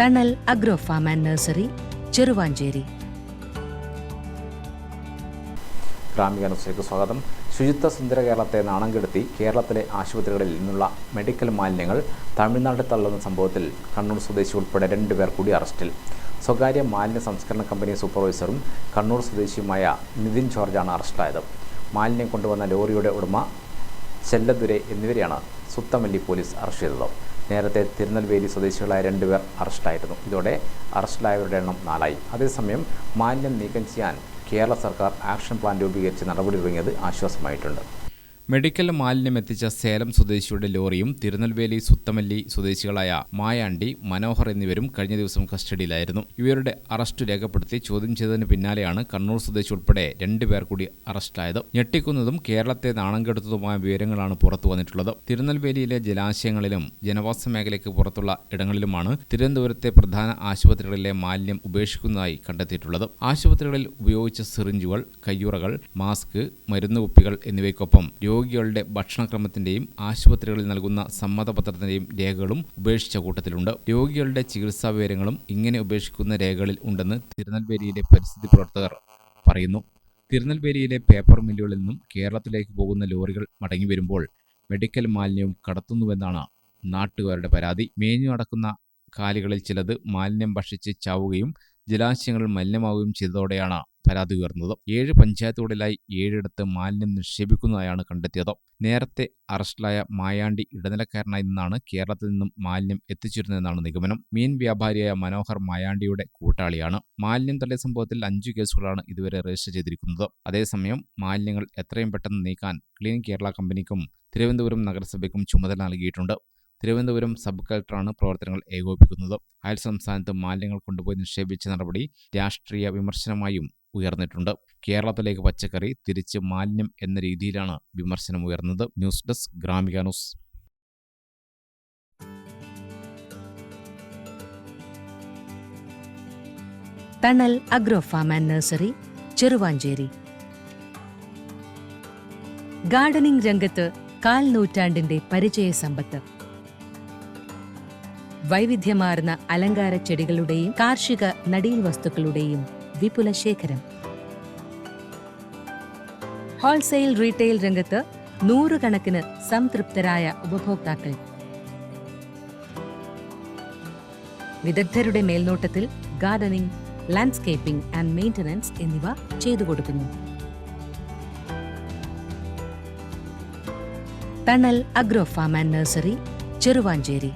തണൽ agro farm and nursery, Cheruvancheri. Gramika ന്യൂസിലേക്ക് സ്വാഗതം. ശുചിത്വ സുന്ദര കേരളത്തെ നാണം കെടുത്തി കേരളത്തിലെ ആശുപത്രികളിൽ നിന്നുള്ള മെഡിക്കൽ മാലിന്യങ്ങൾ തമിഴ്നാട്ടിൽ തള്ളുന്ന സംഭവത്തിൽ കണ്ണൂർ സ്വദേശി ഉൾപ്പെടെ 2 പേർ കൂടി അറസ്റ്റിൽ. സ്വകാര്യ മാലിന്യ സംസ്കരണ കമ്പനി സൂപ്പർവൈസറും കണ്ണൂർ സ്വദേശിയുമായ നിതിൻ ജോർജാണ് അറസ്റ്റിലായത്. മാലിന്യം കൊണ്ടുവന്ന ലോറിയുടെ ഉടമ ചെല്ലദുരൈ എന്നിവരെയാണ് സുത്തമല്ലി പോലീസ് അറസ്റ്റ് ചെയ്തത്. നേരത്തെ തിരുനെൽവേലി സ്വദേശികളായ 2 പേർ അറസ്റ്റിലായിരുന്നു. ഇതോടെ അറസ്റ്റിലായവരുടെ എണ്ണം 4 ആയി. അതേസമയം മാലിന്യം നീക്കം ചെയ്യാൻ കേരള സർക്കാർ ആക്ഷൻ പ്ലാൻ രൂപീകരിച്ച് നടപടി തുടങ്ങിയത് ആശ്വാസമായിട്ടുണ്ട്. മെഡിക്കൽ മാലിന്യം എത്തിച്ച സേലം സ്വദേശിയുടെ ലോറിയും തിരുനെൽവേലി സുത്തമല്ലി സ്വദേശികളായ മായാണ്ടി, മനോഹർ എന്നിവരും കഴിഞ്ഞ ദിവസം കസ്റ്റഡിയിലായിരുന്നു. ഇവരുടെ അറസ്റ്റ് രേഖപ്പെടുത്തി ചോദ്യം ചെയ്തതിന് പിന്നാലെയാണ് കണ്ണൂർ സ്വദേശി ഉൾപ്പെടെ 2 പേർ കൂടി അറസ്റ്റിലായത്. ഞെട്ടിക്കുന്നതും കേരളത്തെ നാണം കെടുത്തതുമായ വിവരങ്ങളാണ് പുറത്തു വന്നിട്ടുള്ളത്. തിരുനെൽവേലിയിലെ ജലാശയങ്ങളിലും ജനവാസ മേഖലയ്ക്ക് പുറത്തുള്ള ഇടങ്ങളിലുമാണ് തിരുവനന്തപുരത്തെ പ്രധാന ആശുപത്രികളിലെ മാലിന്യം ഉപേക്ഷിക്കുന്നതായി കണ്ടെത്തിയിട്ടുള്ളത്. ആശുപത്രികളിൽ ഉപയോഗിച്ച സിറിഞ്ചുകൾ, കയ്യുറകൾ, മാസ്ക്, മരുന്ന് കുപ്പികൾ എന്നിവയ്ക്കൊപ്പം രോഗികളുടെ ഭക്ഷണക്രമത്തിന്റെയും ആശുപത്രികളിൽ നൽകുന്ന സമ്മതപത്രത്തിന്റെയും രേഖകളും ഉപേക്ഷിച്ച കൂട്ടത്തിലുണ്ട്. രോഗികളുടെ ചികിത്സാ വിവരങ്ങളും ഇങ്ങനെ ഉപേക്ഷിക്കുന്ന രേഖകളിൽ ഉണ്ടെന്ന് തിരുനെൽവേലിയിലെ പരിസ്ഥിതി പ്രവർത്തകർ പറയുന്നു. തിരുനെൽവേലിയിലെ പേപ്പർ മില്ലുകളിൽ നിന്നും കേരളത്തിലേക്ക് പോകുന്ന ലോറികൾ മടങ്ങി വരുമ്പോൾ മെഡിക്കൽ മാലിന്യവും കടത്തുന്നുവെന്നാണ് നാട്ടുകാരുടെ പരാതി. മേഞ്ഞു നടക്കുന്ന കാലികളിൽ ചിലത് മാലിന്യം ഭക്ഷിച്ച് ചാവുകയും ജലാശയങ്ങളിൽ മലിനമാവുകയും ചെയ്തതോടെയാണ് പരാതി ഉയർന്നത്. 7 പഞ്ചായത്തുകളിലായി 7 മാലിന്യം നിക്ഷേപിക്കുന്നതായാണ് കണ്ടെത്തിയത്. നേരത്തെ അറസ്റ്റിലായ മായാണ്ടി ഇടനിലക്കാരനായി നിന്നാണ് കേരളത്തിൽ നിന്നും മാലിന്യം എത്തിച്ചിരുന്നതെന്നാണ് നിഗമനം. മീൻ വ്യാപാരിയായ മനോഹർ മായാണ്ടിയുടെ കൂട്ടാളിയാണ്. മാലിന്യം തള്ളിയ സംഭവത്തിൽ 5 കേസുകളാണ് ഇതുവരെ രജിസ്റ്റർ ചെയ്തിരിക്കുന്നത്. അതേസമയം മാലിന്യങ്ങൾ എത്രയും പെട്ടെന്ന് നീക്കാൻ ക്ലീൻ കേരള കമ്പനിക്കും തിരുവനന്തപുരം നഗരസഭയ്ക്കും ചുമതല നൽകിയിട്ടുണ്ട്. തിരുവനന്തപുരം സബ് കളക്ടറാണ് പ്രവർത്തനങ്ങൾ ഏകോപിപ്പിക്കുന്നത്. അയൽ സംസ്ഥാനത്ത് മാലിന്യങ്ങൾ കൊണ്ടുപോയി നിക്ഷേപിച്ച നടപടി രാഷ്ട്രീയ വിമർശനമായും ഉയർന്നിട്ടുണ്ട്. കേരളത്തിലേക്ക് പച്ചക്കറി, തിരിച്ച് മാലിന്യം എന്ന രീതിയിലാണ് വിമർശനം ഉയർന്നത്. News desk Gramika news. Thanal agro farm and nursery, Cheruvanchery. Gardening രംഗത്ത് 1/4 നൂറ്റാണ്ടിന്റെ പരിചയ സമ്പത്ത്. വൈവിധ്യമാർന്ന അലങ്കാര ചെടികളുടെയും കാർഷിക നടീൽ വസ്തുക്കളുടെയും വിപുല ശേഖരം. ഹോൾസെയിൽ റീറ്റെയിൽ രംഗത്ത് 100 കണക്കിന് സംതൃപ്തരായ ഉപഭോക്താക്കൾ. വിദഗ്ധരുടെ മേൽനോട്ടത്തിൽ ഗാർഡനിംഗ്, ലാൻഡ്സ്കേപ്പിംഗ് ആൻഡ് മെയിന്റനൻസ് എന്നിവ ചെയ്തു കൊടുക്കുന്നു. Thanal agro farm and nursery, Cheruvanchery.